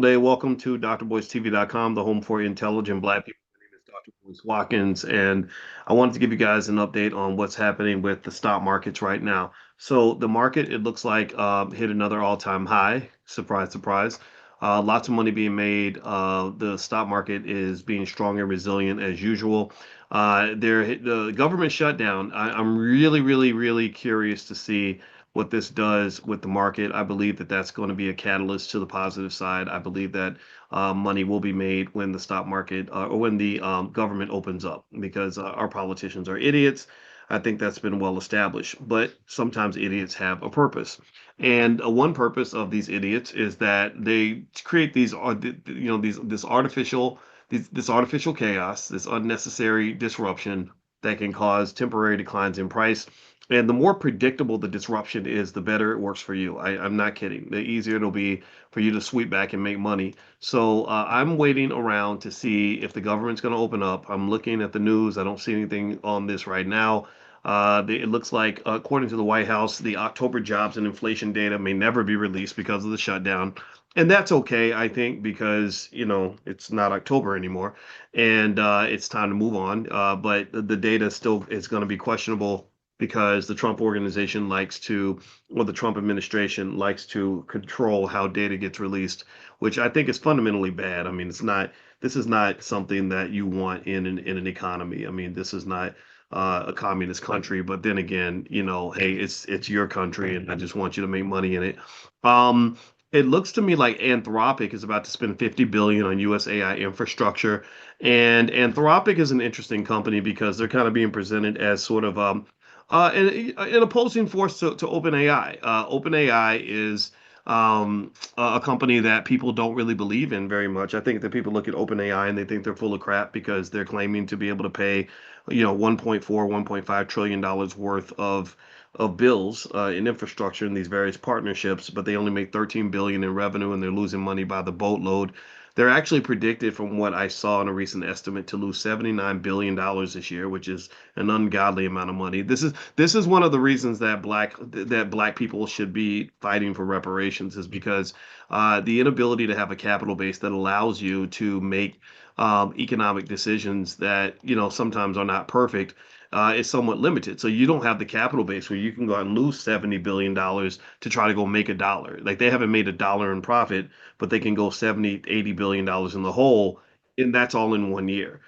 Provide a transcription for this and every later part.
Hey, welcome to drboycetv.com, the home for intelligent Black people. My name is Dr. Boyce Watkins, and I wanted to give you guys an update on what's happening with the stock markets right now. So the market, it looks like hit another all-time high. Surprise, surprise. Lots of money being made. The stock market is being strong and resilient as usual. The government shutdown. I'm really, really, really curious to see what this does with the market. I believe that that's going to be a catalyst to the positive side. I believe that money will be made when the stock market or when the government opens up because our politicians are idiots. I think that's been well established, but sometimes idiots have a purpose. And one purpose of these idiots is that they create these, these artificial, this artificial chaos, this unnecessary disruption that can cause temporary declines in price, and the more predictable the disruption is, the better it works for you. I'm not kidding. The easier it'll be for you to sweep back and make money. So I'm waiting around to see if the government's going to open up. I'm looking at the news. I don't see anything on this right now. It looks like, according to the White House, the October jobs and inflation data may never be released because of the shutdown. And that's okay, I think, because, it's not October anymore and it's time to move on. But the data still is going to be questionable because the Trump organization likes to, or the Trump administration likes to control how data gets released, which I think is fundamentally bad. I mean, this is not something that you want in an economy. I mean, this is not a communist country, but then again, hey, it's your country, and I just want you to make money in it. Um, it looks to me like Anthropic is about to spend 50 billion on US AI infrastructure, and Anthropic is an interesting company because they're kind of being presented as sort of an opposing force to OpenAI. OpenAI is a company that people don't really believe in very much. I think that people look at OpenAI and they think they're full of crap because they're claiming to be able to pay, 1.4, $1.5 trillion worth of bills in infrastructure in these various partnerships, but they only make 13 billion in revenue and they're losing money by the boatload. They're actually predicted, from what I saw in a recent estimate, to lose $79 billion this year, which is an ungodly amount of money. This is one of the reasons that black people should be fighting for reparations, is because the inability to have a capital base that allows you to make economic decisions that sometimes are not perfect is somewhat limited. So you don't have the capital base where you can go out and lose $70 billion to try to go make a dollar. Like, they haven't made a dollar in profit, but they can go 70, $80 billion in the hole, and that's all in 1 year.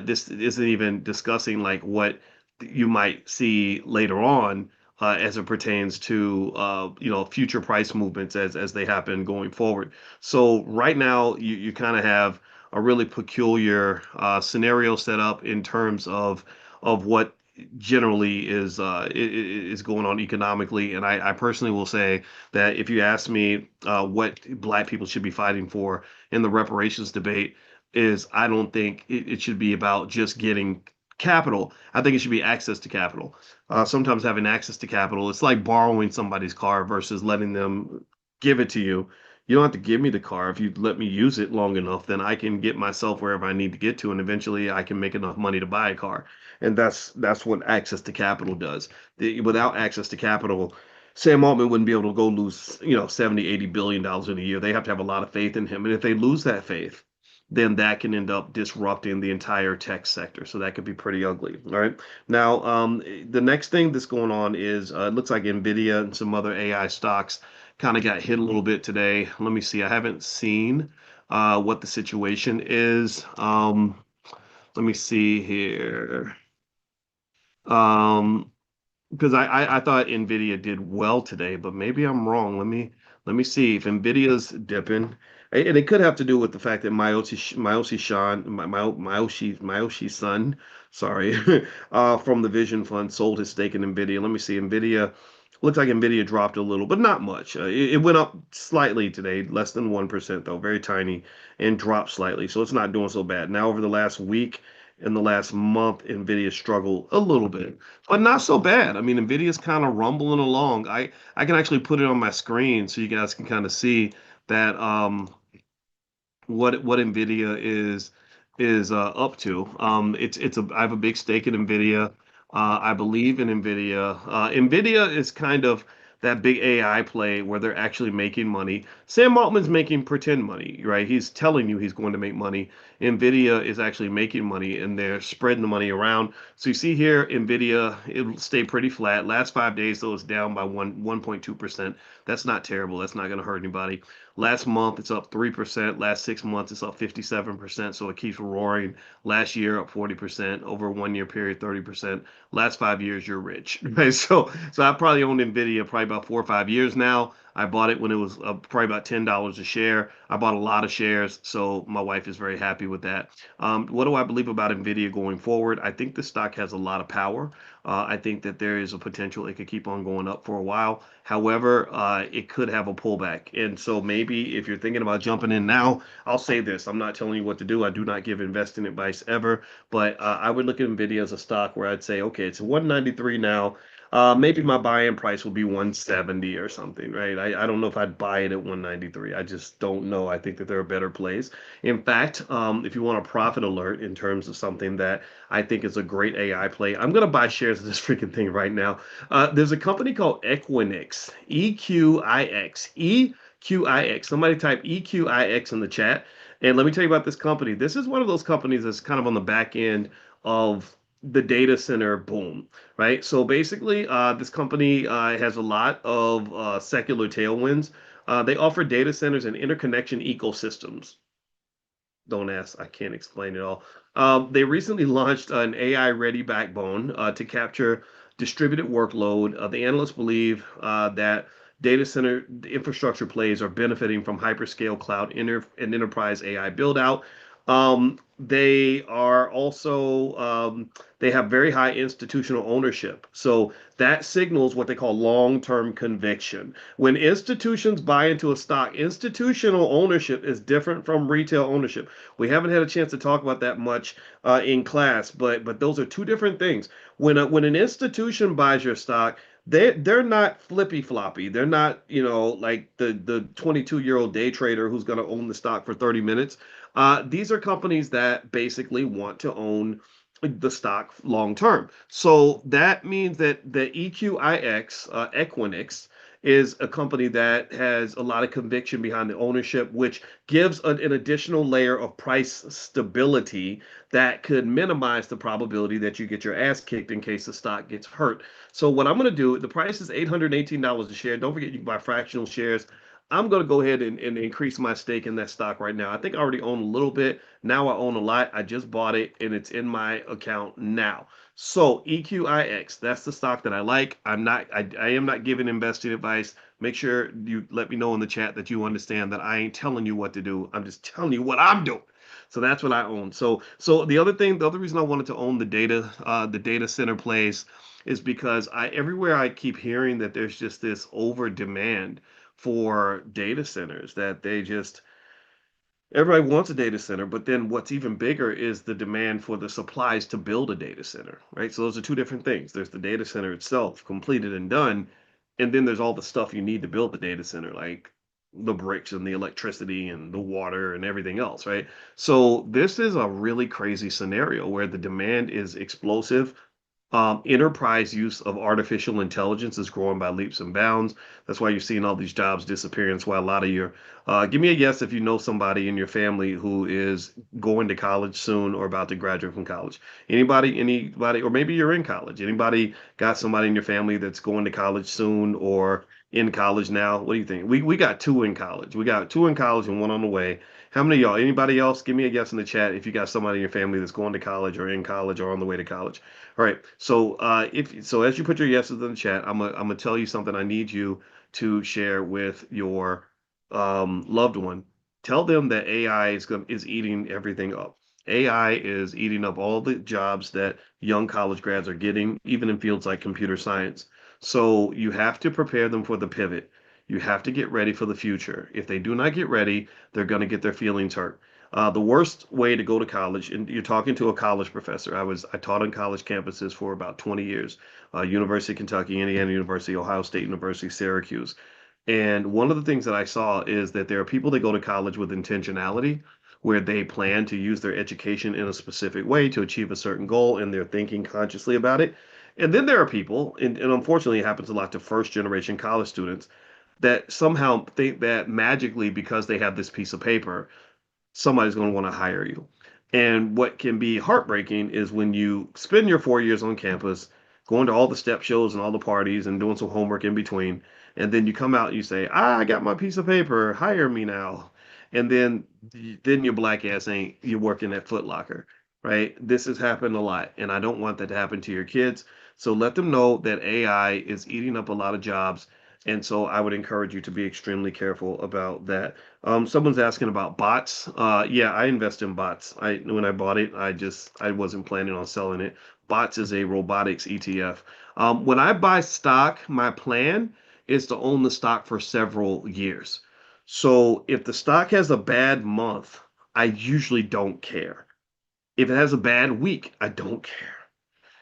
This isn't even discussing like what you might see later on as it pertains to future price movements as they happen going forward. So right now you kind of have a really peculiar scenario set up in terms of what generally is going on economically. And I personally will say that if you ask me what black people should be fighting for in the reparations debate, is I don't think it should be about just getting capital. I think it should be access to capital. Sometimes having access to capital, it's like borrowing somebody's car versus letting them give it to you. You don't have to give me the car. If you let me use it long enough, then I can get myself wherever I need to get to, and eventually I can make enough money to buy a car. And that's what access to capital does. Without access to capital, Sam Altman wouldn't be able to go lose, 70, $80 billion in a year. They have to have a lot of faith in him. And if they lose that faith, then that can end up disrupting the entire tech sector. So that could be pretty ugly. All right. Now, the next thing that's going on is it looks like Nvidia and some other AI stocks kind of got hit a little bit today. Let me see. I haven't seen what the situation is. Let me see here. Um, because I thought Nvidia did well today, but maybe I'm wrong. Let me see if Nvidia's dipping, and it could have to do with the fact that Mayoshi son, sorry, from the Vision Fund sold his stake in Nvidia. Let me see. Nvidia looks like Nvidia dropped a little, but not much. It went up slightly today, less than 1% though, very tiny, and dropped slightly. So it's not doing so bad. Now over the last week. In the last month, Nvidia struggled a little bit, but not so bad. I mean, Nvidia's kind of rumbling along. I can actually put it on my screen so you guys can kind of see that what Nvidia is up to. It's a I have a big stake in Nvidia. I believe in Nvidia. Nvidia is kind of that big AI play where they're actually making money. Sam Altman's making pretend money, right? He's telling you he's going to make money. Nvidia is actually making money and they're spreading the money around. So you see here, Nvidia, it'll stay pretty flat. Last 5 days, though, it's down by 1.2%. That's not terrible. That's not going to hurt anybody. Last month, it's up 3%. Last 6 months, it's up 57%. So it keeps roaring. Last year, up 40%. Over a 1 year period, 30%. Last 5 years, you're rich. Right? So I probably owned Nvidia probably about 4 or 5 years now. I bought it when it was probably about $10 a share. I bought a lot of shares, so my wife is very happy with that. What do I believe about Nvidia going forward? I think the stock has a lot of power. I think that there is a potential it could keep on going up for a while. However, it could have a pullback. And so maybe if you're thinking about jumping in now, I'll say this. I'm not telling you what to do. I do not give investing advice ever, but I would look at Nvidia as a stock where I'd say, okay, it's 193 now. Maybe my buy-in price will be 170 or something, right? I don't know if I'd buy it at 193. I just don't know. I think that there are better plays. In fact, if you want a profit alert in terms of something that I think is a great AI play, I'm going to buy shares of this freaking thing right now. There's a company called Equinix, EQIX, EQIX. Somebody type EQIX in the chat. And let me tell you about this company. This is one of those companies that's kind of on the back end of the data center boom, right? So basically, this company has a lot of secular tailwinds. They offer data centers and interconnection ecosystems. Don't ask, I can't explain it all. They recently launched an AI ready backbone to capture distributed workload. The analysts believe that data center infrastructure plays are benefiting from hyperscale cloud and enterprise AI build out. They are also they have very high institutional ownership. So that signals what they call long-term conviction. When institutions buy into a stock, institutional ownership is different from retail ownership. We haven't had a chance to talk about that much in class, but those are two different things. When an institution buys your stock, they're not flippy floppy. They're not, like the 22-year-old day trader who's going to own the stock for 30 minutes. These are companies that basically want to own the stock long term. So that means that the EQIX, Equinix, is a company that has a lot of conviction behind the ownership, which gives an additional layer of price stability that could minimize the probability that you get your ass kicked in case the stock gets hurt. So what I'm going to do, the price is $818 a share. Don't forget you can buy fractional shares. I'm going to go ahead and increase my stake in that stock right now. I think I already own a little bit. Now I own a lot. I just bought it and it's in my account now. So EQIX, that's the stock that I like. I am not giving investing advice. Make sure you let me know in the chat that you understand that I ain't telling you what to do. I'm just telling you what I'm doing. So that's what I own. So the other reason I wanted to own the data center plays is because everywhere I keep hearing that there's just this over demand for data centers that they just everybody wants a data center, but then what's even bigger is the demand for the supplies to build a data center, right? So those are two different things. There's the data center itself, completed and done, and then there's all the stuff you need to build the data center, like the bricks and the electricity and the water and everything else, right? So this is a really crazy scenario where the demand is explosive. Enterprise use of artificial intelligence is growing by leaps and bounds. That's why you're seeing all these jobs disappearing. That's why a lot of your, give me a yes if you know somebody in your family who is going to college soon or about to graduate from college. Anybody, or maybe you're in college. Anybody got somebody in your family that's going to college soon or in college now? What do you think? We got two in college. We got two in college and one on the way. How many of y'all? Anybody else? Give me a guess in the chat if you got somebody in your family that's going to college or in college or on the way to college. All right. So if so, as you put your yeses in the chat, I'm gonna tell you something I need you to share with your loved one. Tell them that AI is eating everything up. AI is eating up all the jobs that young college grads are getting, even in fields like computer science. So you have to prepare them for the pivot. You have to get ready for the future. If they do not get ready, they're going to get their feelings hurt. The worst way to go to college, and you're talking to a college professor. I taught on college campuses for about 20 years, University of Kentucky, Indiana University, Ohio State University, Syracuse. And one of the things that I saw is that there are people that go to college with intentionality, where they plan to use their education in a specific way to achieve a certain goal, and they're thinking consciously about it. And then there are people, and unfortunately it happens a lot to first generation college students, that somehow think that magically because they have this piece of paper, somebody's going to want to hire you. And what can be heartbreaking is when you spend your 4 years on campus, going to all the step shows and all the parties and doing some homework in between, and then you come out and you say, "Ah, I got my piece of paper, hire me now." And then your black ass ain't you working at Foot Locker, right? This has happened a lot, and I don't want that to happen to your kids. So let them know that AI is eating up a lot of jobs. And so I would encourage you to be extremely careful about that. Someone's asking about bots. Yeah, I invest in bots. When I bought it, I wasn't planning on selling it. Bots is a robotics ETF. When I buy stock, my plan is to own the stock for several years. So if the stock has a bad month, I usually don't care. If it has a bad week, I don't care.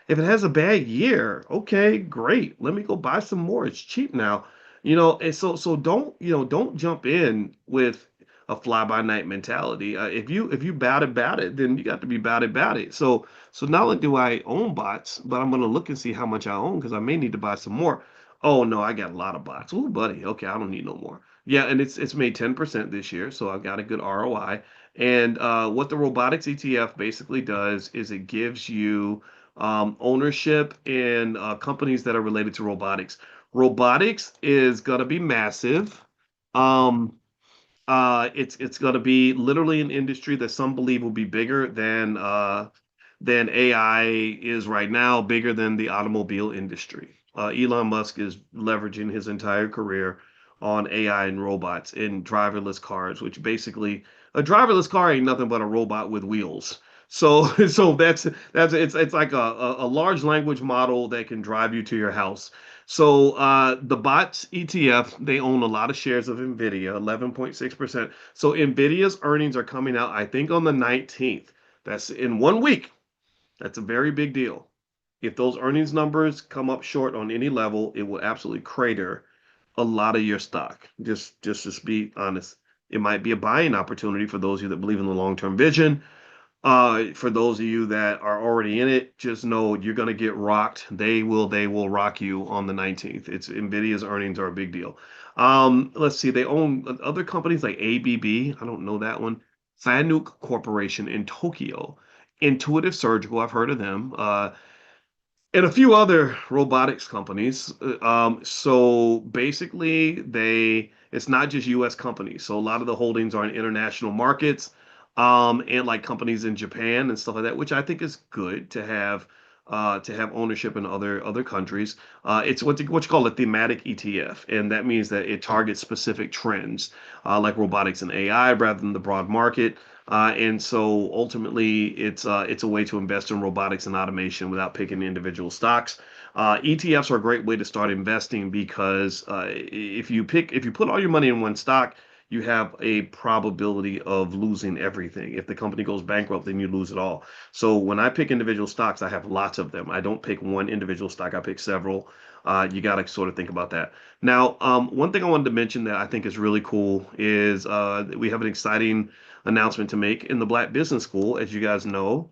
If it has a bad year, okay, great. Let me go buy some more. It's cheap now. And so don't jump in with a fly by night mentality. If you about it, then you got to be about it. So not only do I own bots, but I'm gonna look and see how much I own because I may need to buy some more. Oh no, I got a lot of bots. Oh, buddy, okay, I don't need no more. Yeah, and it's made 10% this year, so I've got a good ROI. And what the robotics ETF basically does is it gives you ownership in companies that are related to robotics. Robotics is going to be massive. Um, it's going to be literally an industry that some believe will be bigger than AI is right now, bigger than the automobile industry. Elon Musk is leveraging his entire career on AI and robots and driverless cars, which basically a driverless car ain't nothing but a robot with wheels. So, so that's it's like a large language model that can drive you to your house. So the bots ETF, they own a lot of shares of Nvidia, 11.6%. So Nvidia's earnings are coming out, I think, on the 19th. That's in 1 week. That's a very big deal. If those earnings numbers come up short on any level, it will absolutely crater a lot of your stock. Just be honest. It might be a buying opportunity for those of you that believe in the long-term vision. For those of you that are already in it, just know you're gonna get rocked. They will rock you on the 19th. It's Nvidia's earnings are a big deal. Let's see, they own other companies like ABB. I don't know that one. Fanuc Corporation in Tokyo. Intuitive Surgical, I've heard of them. And a few other robotics companies. So basically, it's not just U.S. companies. So a lot of the holdings are in international markets, and like companies in Japan and stuff like that, which I think is good to have ownership in other countries. It's what you call a thematic ETF, and that means that it targets specific trends, like robotics and AI, rather than the broad market. And so ultimately, it's a way to invest in robotics and automation without picking individual stocks. ETFs are a great way to start investing because if you put all your money in one stock, you have a probability of losing everything. If the company goes bankrupt, then you lose it all. So when I pick individual stocks, I have lots of them. I don't pick one individual stock, I pick several. You got to sort of think about that. Now, one thing I wanted to mention that I think is really cool is we have an exciting announcement to make in the Black Business School. As you guys know,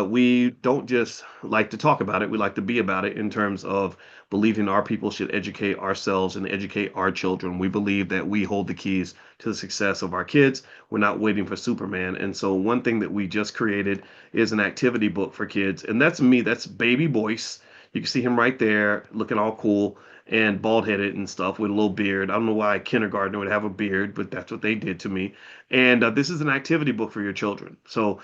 we don't just like to talk about it, we like to be about it in terms of believing our people should educate ourselves and educate our children. We believe that we hold the keys to the success of our kids. We're not waiting for Superman. And so, one thing that we just created is an activity book for kids. And that's me, that's baby Boyce. You can see him right there looking all cool and bald headed and stuff with a little beard. I don't know why a kindergartner would have a beard, but that's what they did to me. And this is an activity book for your children. So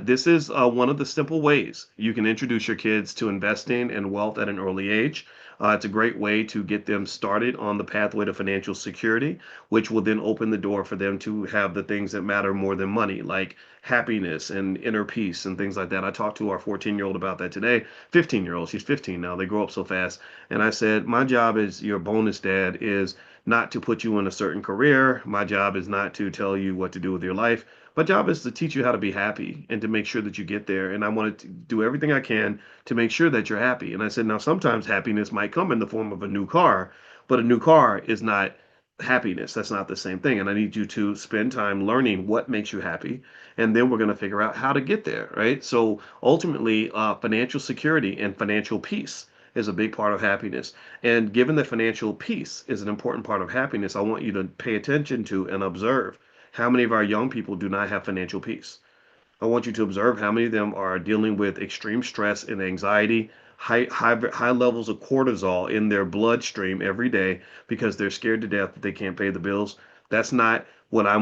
this is one of the simple ways you can introduce your kids to investing and wealth at an early age. It's a great way to get them started on the pathway to financial security, which will then open the door for them to have the things that matter more than money, like happiness and inner peace and things like that. I talked to our 14-year-old about that today. 15-year-old, she's 15 now. They grow up so fast. And I said, my job as your bonus dad is not to put you in a certain career. My job is not to tell you what to do with your life. My job is to teach you how to be happy and to make sure that you get there. And I want to do everything I can to make sure that you're happy. And I said, now sometimes happiness might come in the form of a new car, but a new car is not happiness. That's not the same thing. And I need you to spend time learning what makes you happy. And then we're going to figure out how to get there, right? So ultimately, financial security and financial peace is a big part of happiness. And given that financial peace is an important part of happiness, I want you to pay attention to and observe how many of our young people do not have financial peace. I want you to observe how many of them are dealing with extreme stress and anxiety, high levels of cortisol in their bloodstream every day because they're scared to death that they can't pay the bills. That's not what I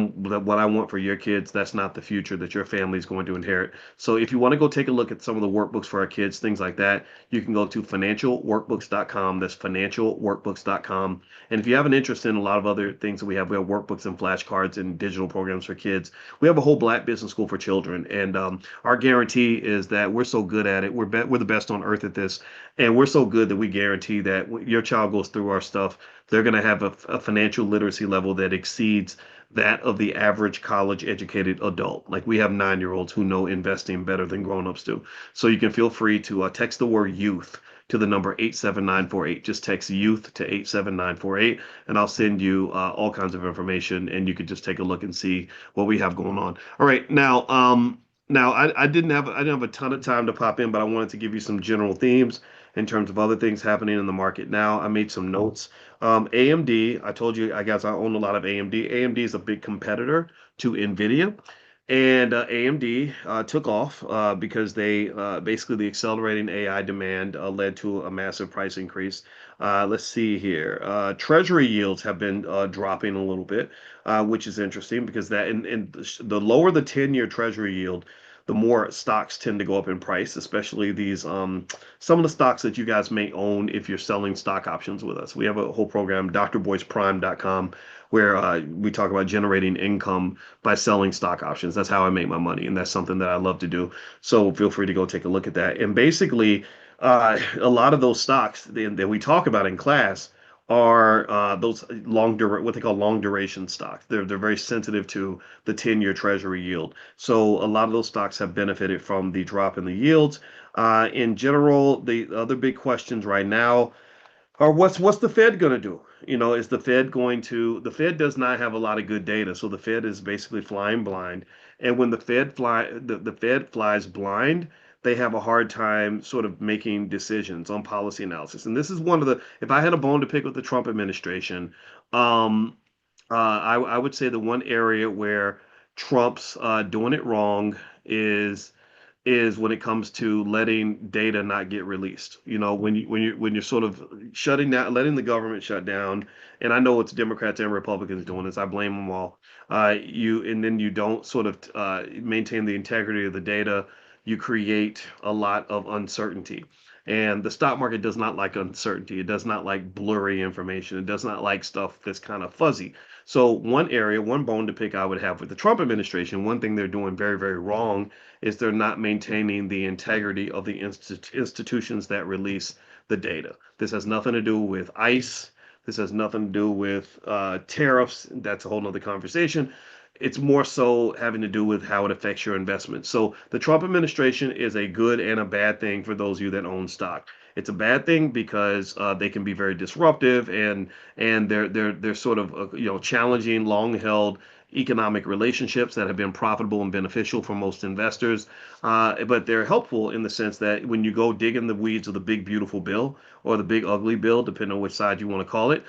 want for your kids. That's not the future that your family is going to inherit. So if you want to go take a look at some of the workbooks for our kids, things like that, you can go to financialworkbooks.com. That's financialworkbooks.com. And if you have an interest in a lot of other things that we have workbooks and flashcards and digital programs for kids. We have a whole Black business school for children, and our guarantee is that we're so good at it. We're the best on earth at this, and we're so good that we guarantee that when your child goes through our stuff, they're going to have a financial literacy level that exceeds that of the average college educated adult. Like we have 9-year-olds who know investing better than grown-ups do. So you can feel free to text the word youth to the number 87948. Just text youth to 87948, and I'll send you all kinds of information, and you could just take a look and see what we have going on. All right, now I didn't have a ton of time to pop in, but I wanted to give you some general themes in terms of other things happening in the market. Now I made some notes. AMD, I told you, I guess I own a lot of AMD. AMD is a big competitor to Nvidia. And AMD took off because they basically the accelerating AI demand led to a massive price increase. Let's see here. Treasury yields have been dropping a little bit, which is interesting because and the lower the 10-year Treasury yield, the more stocks tend to go up in price, especially these some of the stocks that you guys may own if you're selling stock options with us. We have a whole program, drboyceprime.com, where we talk about generating income by selling stock options. That's how I make my money, and that's something that I love to do. So feel free to go take a look at that. And basically, a lot of those stocks that we talk about in class are those what they call long duration stocks. They're very sensitive to the 10-year Treasury yield. So a lot of those stocks have benefited from the drop in the yields. In general, the other big questions right now or what's the Fed going to do? Is the Fed does not have a lot of good data, so the Fed is basically flying blind. And when the Fed flies blind, they have a hard time sort of making decisions on policy analysis. And this is one of if I had a bone to pick with the Trump administration, um, I would say the one area where Trump's doing it wrong is is when it comes to letting data not get released. When you're sort of shutting down, letting the government shut down, and I know it's Democrats and Republicans doing this. I blame them all. And then you don't sort of maintain the integrity of the data. You create a lot of uncertainty. And the stock market does not like uncertainty. It does not like blurry information. It does not like stuff that's kind of fuzzy. So one bone to pick I would have with the Trump administration, one thing they're doing very, very wrong is they're not maintaining the integrity of the institutions that release the data. This has nothing to do with ICE. This has nothing to do with tariffs. That's a whole nother conversation. It's more so having to do with how it affects your investment. So the Trump administration is a good and a bad thing for those of you that own stock. It's a bad thing because they can be very disruptive and they're sort of challenging long held economic relationships that have been profitable and beneficial for most investors. But they're helpful in the sense that when you go dig in the weeds of the big beautiful bill or the big ugly bill, depending on which side you want to call it,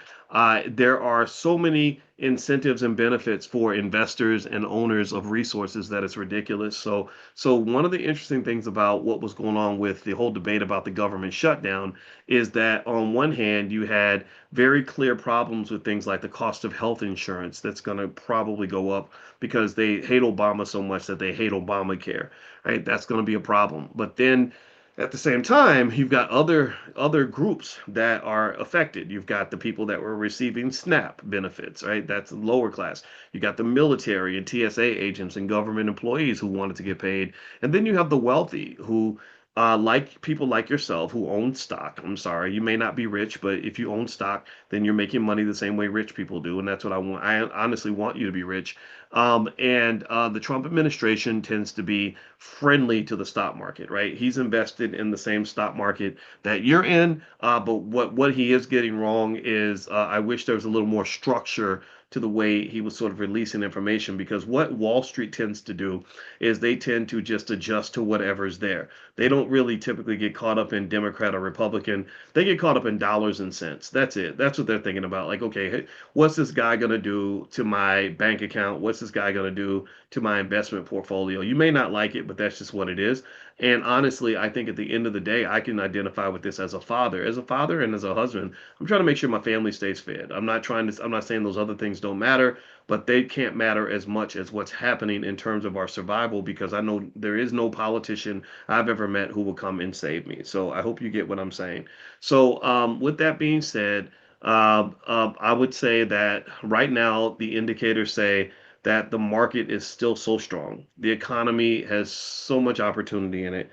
there are so many incentives and benefits for investors and owners of resources that it's ridiculous. So one of the interesting things about what was going on with the whole debate about the government shutdown is that on one hand you had very clear problems with things like the cost of health insurance that's going to probably go up because they hate Obama so much that they hate Obamacare, right? That's going to be a problem. But then at the same time, you've got other groups that are affected. You've got the people that were receiving SNAP benefits, right? That's lower class. You got the military and TSA agents and government employees who wanted to get paid. And then you have the wealthy who like people like yourself who own stock. I'm sorry, you may not be rich, but if you own stock, then you're making money the same way rich people do, and that's what I want. I honestly want you to be rich. And the Trump administration tends to be friendly to the stock market, right? He's invested in the same stock market that you're in, but what he is getting wrong is I wish there was a little more structure to the way he was sort of releasing information, because what Wall Street tends to do is they tend to just adjust to whatever's there. They don't really typically get caught up in Democrat or Republican. They get caught up in dollars and cents. That's it. That's what they're thinking about. Like, okay, hey, what's this guy going to do to my bank account? What's this guy going to do to my investment portfolio? You may not like it, but that's just what it is. And honestly, I think at the end of the day, I can identify with this as a father and as a husband. I'm trying to make sure my family stays fed. I'm not saying those other things don't matter, but they can't matter as much as what's happening in terms of our survival, because I know there is no politician I've ever met who will come and save me. So I hope you get what I'm saying. So with that being said, I would say that right now the indicators say that the market is still so strong. The economy has so much opportunity in it.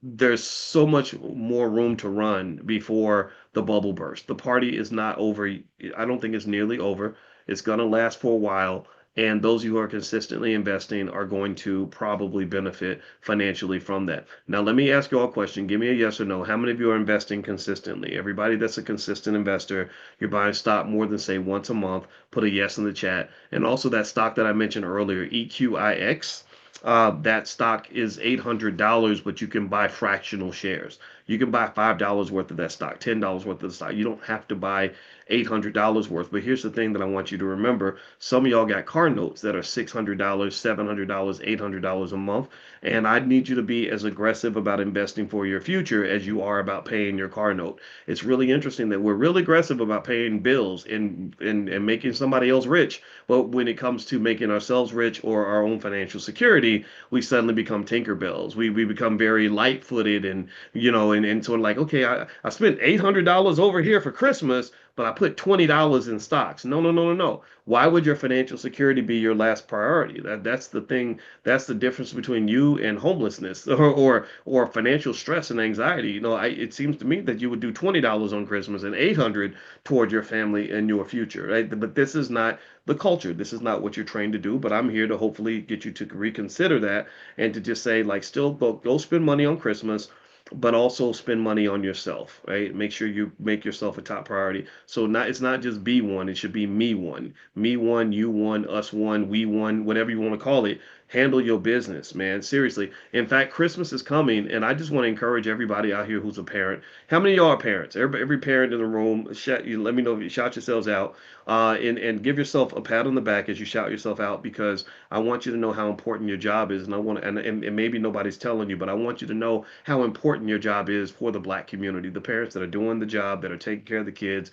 There's so much more room to run before the bubble bursts. The party is not over. I don't think it's nearly over. It's going to last for a while. And those who are consistently investing are going to probably benefit financially from that. Now, let me ask you all a question. Give me a yes or no. How many of you are investing consistently? Everybody that's a consistent investor, you're buying stock more than, say, once a month, put a yes in the chat. And also that stock that I mentioned earlier, EQIX. That stock is $800, but you can buy fractional shares. You can buy $5 worth of that stock, $10 worth of the stock. You don't have to buy $800 worth. But here's the thing that I want you to remember. Some of y'all got car notes that are $600, $700, $800 a month. And I need you to be as aggressive about investing for your future as you are about paying your car note. It's really interesting that we're really aggressive about paying bills and making somebody else rich. But when it comes to making ourselves rich or our own financial security, we suddenly become Tinkerbells. We become very light-footed and, and sort of like, okay, I spent $800 over here for Christmas, but I put $20 in stocks. No, no, no, no, no. Why would your financial security be your last priority? That's the thing. That's the difference between you and homelessness or financial stress and anxiety. It seems to me that you would do $20 on Christmas and 800 toward your family and your future, right? But this is not the culture. This is not what you're trained to do, but I'm here to hopefully get you to reconsider that and to just say, like, still go spend money on Christmas, but also spend money on yourself, right? Make sure you make yourself a top priority. So it's not just be one, it should be me one. Me one, you one, us one, we one, whatever you want to call it. Handle your business, man. Seriously. In fact, Christmas is coming, and I just want to encourage everybody out here who's a parent. How many of y'all are parents? Every parent in the room, let me know if you shout yourselves out, and give yourself a pat on the back as you shout yourself out, because I want you to know how important your job is, and I want to, and maybe nobody's telling you, but I want you to know how important your job is for the Black community. The parents that are doing the job, that are taking care of the kids,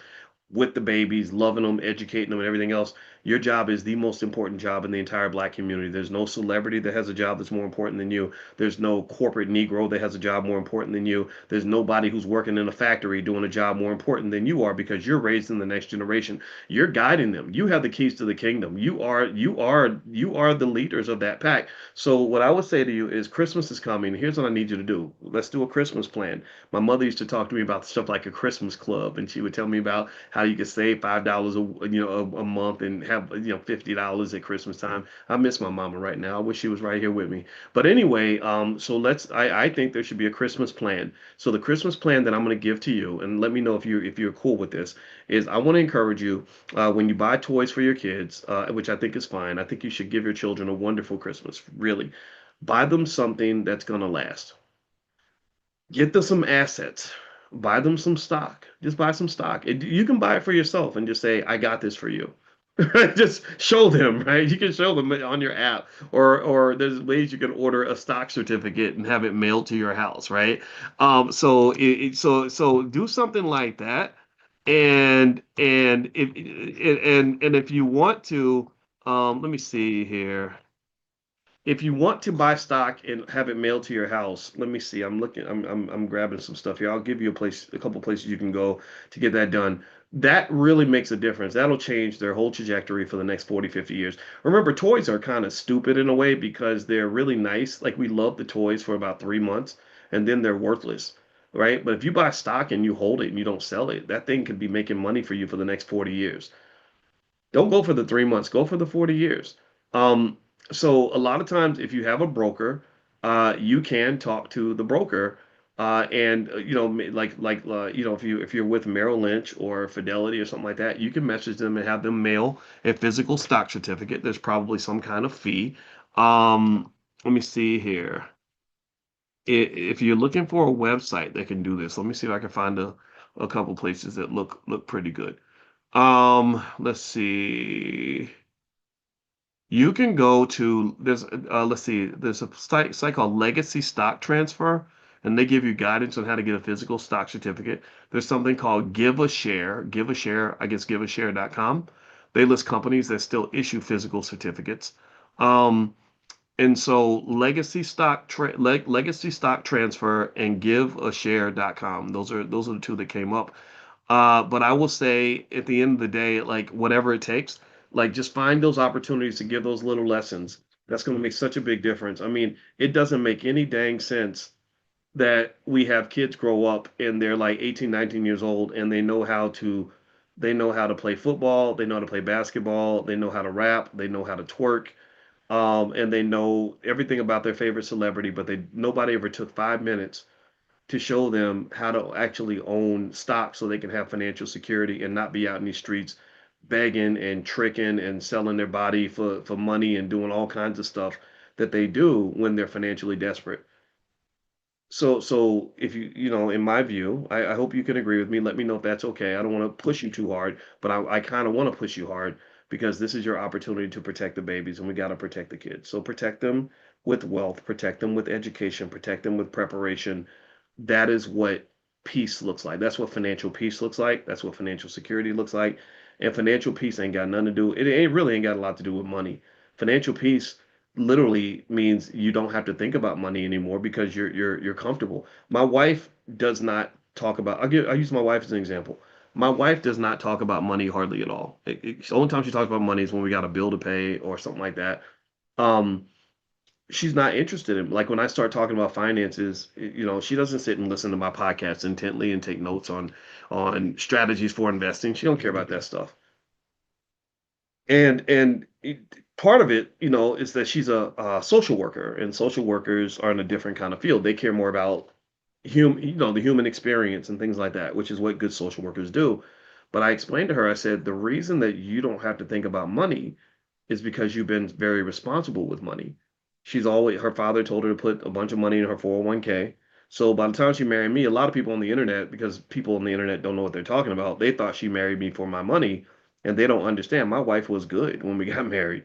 with the babies, loving them, educating them, and everything else. Your job is the most important job in the entire Black community. There's no celebrity that has a job that's more important than you. There's no corporate Negro that has a job more important than you. There's nobody who's working in a factory doing a job more important than you are, because you're raising the next generation. You're guiding them. You have the keys to the kingdom. You are the leaders of that pack. So what I would say to you is, Christmas is coming. Here's what I need you to do. Let's do a Christmas plan. My mother used to talk to me about stuff like a Christmas club, and she would tell me about how you could save $5 a month and have $50 at Christmas time. I miss my mama right now. I wish she was right here with me. But anyway, so I think there should be a Christmas plan. So the Christmas plan that I'm going to give to you, and let me know if you're cool with this, is I want to encourage you, when you buy toys for your kids, which I think is fine. I think you should give your children a wonderful Christmas. Really, buy them something that's going to last. Get them some assets. Buy them some stock. Just buy some stock. You can buy it for yourself and just say, I got this for you. Just show them, right? You can show them on your app, or there's ways you can order a stock certificate and have it mailed to your house, right? So do something like that, and if you want to, let me see here. If you want to buy stock and have it mailed to your house, let me see. I'm looking. I'm grabbing some stuff here. I'll give you a couple places you can go to get that done. That really makes a difference. That'll change their whole trajectory for the next 40, 50 years. Remember, toys are kind of stupid in a way because they're really nice. Like, we love the toys for about 3 months, and then they're worthless, right? But if you buy stock and you hold it and you don't sell it, that thing could be making money for you for the next 40 years. Don't go for the 3 months, go for the 40 years. Um, so a lot of times, if you have a broker, you can talk to the broker, and if you're with Merrill Lynch or Fidelity or something like that, you can message them and have them mail a physical stock certificate. There's probably some kind of fee. Let me see here. If you're looking for a website that can do this, let me see if I can find a couple places that look pretty good. Let's see. You can go to let's see, there's a site called Legacy Stock Transfer, and they give you guidance on how to get a physical stock certificate. There's something called Give a Share, I guess giveashare.com. They list companies that still issue physical certificates. Um, and so Legacy Stock Transfer and giveashare.com. Those are the two that came up. But I will say at the end of the day, like whatever it takes, like just find those opportunities to give those little lessons. That's going to make such a big difference. I mean, it doesn't make any dang sense that we have kids grow up and they're like 18, 19 years old and they know how to play football, they know how to play basketball, they know how to rap, they know how to twerk, and they know everything about their favorite celebrity, but they nobody ever took 5 minutes to show them how to actually own stock so they can have financial security and not be out in these streets begging and tricking and selling their body for money and doing all kinds of stuff that they do when they're financially desperate. So if in my view, I hope you can agree with me. Let me know if that's okay. I don't want to push you too hard, but I kind of want to push you hard because this is your opportunity to protect the babies, and we got to protect the kids. So protect them with wealth, protect them with education, protect them with preparation. That is what peace looks like. That's what financial peace looks like. That's what financial security looks like. And financial peace ain't got nothing to do. It really ain't got a lot to do with money. Financial peace literally means you don't have to think about money anymore because you're comfortable. My wife does not talk about. I'll use my wife as an example. My wife does not talk about money hardly at all. The only time she talks about money is when we got a bill to pay or something like that. Um, she's not interested in, like, when I start talking about finances, she doesn't sit and listen to my podcast intently and take notes on strategies for investing. She don't care about that stuff. Part of it, is that she's a social worker, and social workers are in a different kind of field. They care more about the human experience and things like that, which is what good social workers do. But I explained to her, I said, the reason that you don't have to think about money is because you've been very responsible with money. Her father told her to put a bunch of money in her 401k. So by the time she married me, a lot of people on the internet, because people on the internet don't know what they're talking about, they thought she married me for my money, and they don't understand. My wife was good when we got married.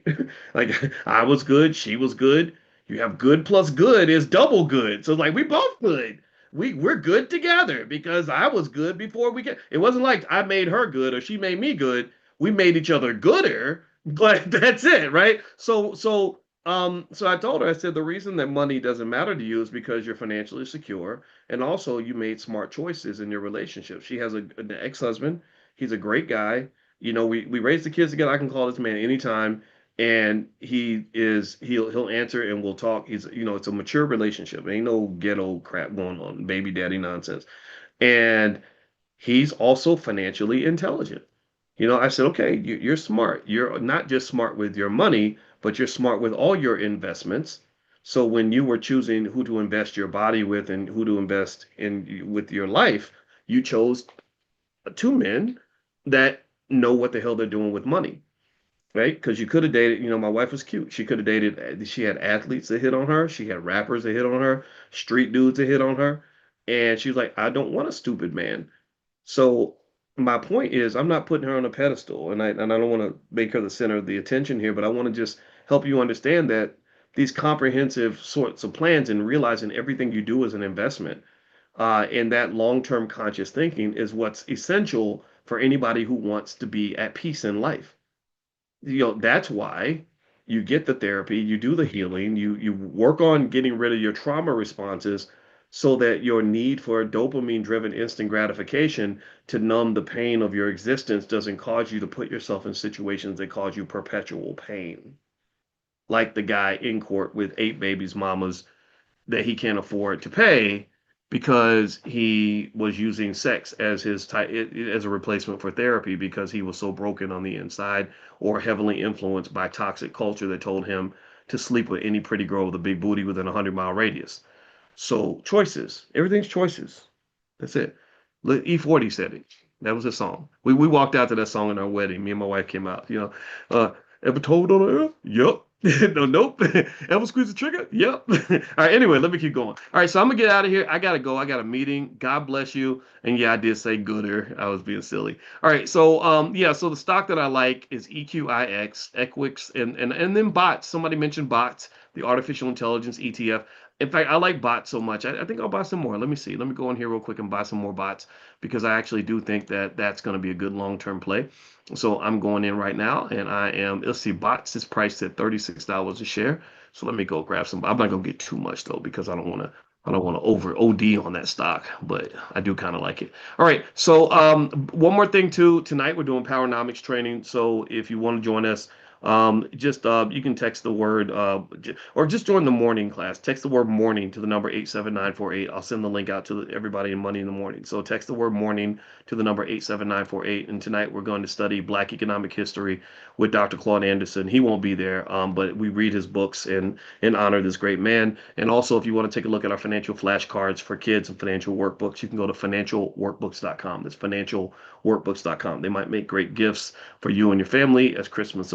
Like, I was good, she was good. You have good plus good is double good. So like we both good. We're good together because I was good before we get. It wasn't like I made her good or she made me good. We made each other gooder, but that's it, right? So I told her, I said, the reason that money doesn't matter to you is because you're financially secure, and also you made smart choices in your relationship. She has an ex-husband. He's a great guy. We raised the kids together. I can call this man anytime, and he'll answer and we'll talk. It's a mature relationship. Ain't no ghetto crap going on, baby daddy nonsense. And he's also financially intelligent. I said, okay, you're smart. You're not just smart with your money, but you're smart with all your investments. So when you were choosing who to invest your body with and who to invest in with your life, you chose two men that know what the hell they're doing with money, right? Because you could have dated, my wife was cute. She could have dated, she had athletes that hit on her, she had rappers that hit on her, street dudes that hit on her. And she was like, I don't want a stupid man. So my point is, I'm not putting her on a pedestal, and I don't want to make her the center of the attention here, but I want to just help you understand that these comprehensive sorts of plans and realizing everything you do is an investment, and that long-term conscious thinking is what's essential for anybody who wants to be at peace in life. That's why you get the therapy, you do the healing, you work on getting rid of your trauma responses so that your need for dopamine driven instant gratification to numb the pain of your existence doesn't cause you to put yourself in situations that cause you perpetual pain. Like the guy in court with 8 babies mamas that he can't afford to pay, because he was using sex as as a replacement for therapy because he was so broken on the inside or heavily influenced by toxic culture that told him to sleep with any pretty girl with a big booty within a 100-mile radius. So choices, everything's choices. That's it. E40 said it. That was his song. We walked out to that song in our wedding. Me and my wife came out. Uh, ever told on her? Yep. No, nope. Ever squeeze the trigger? Yep. All right. Anyway, let me keep going. All right. So I'm gonna get out of here. I gotta go. I got a meeting. God bless you. And yeah, I did say gooder. I was being silly. All right. So yeah. So the stock that I like is EQIX, Equix, and then bots. Somebody mentioned bots, the artificial intelligence ETF. In fact, I like bots so much. I think I'll buy some more. Let me see. Let me go in here real quick and buy some more bots because I actually do think that that's going to be a good long-term play. So I'm going in right now, and let's see, bots is priced at $36 a share. So let me go grab some. I'm not going to get too much though because I don't want to over OD on that stock, but I do kind of like it. All right. So one more thing too. Tonight we're doing Powernomics training. So if you want to join us, just you can text the word or just join the morning class. Text the word morning to the number 87948. I'll send the link out to everybody in Money in the Morning. So text the word morning to the number 87948. And tonight we're going to study Black economic history with Dr. Claude Anderson. He won't be there, but we read his books and honor this great man. And also, if you want to take a look at our financial flashcards for kids and financial workbooks, you can go to financialworkbooks.com. That's financialworkbooks.com. They might make great gifts for you and your family as Christmas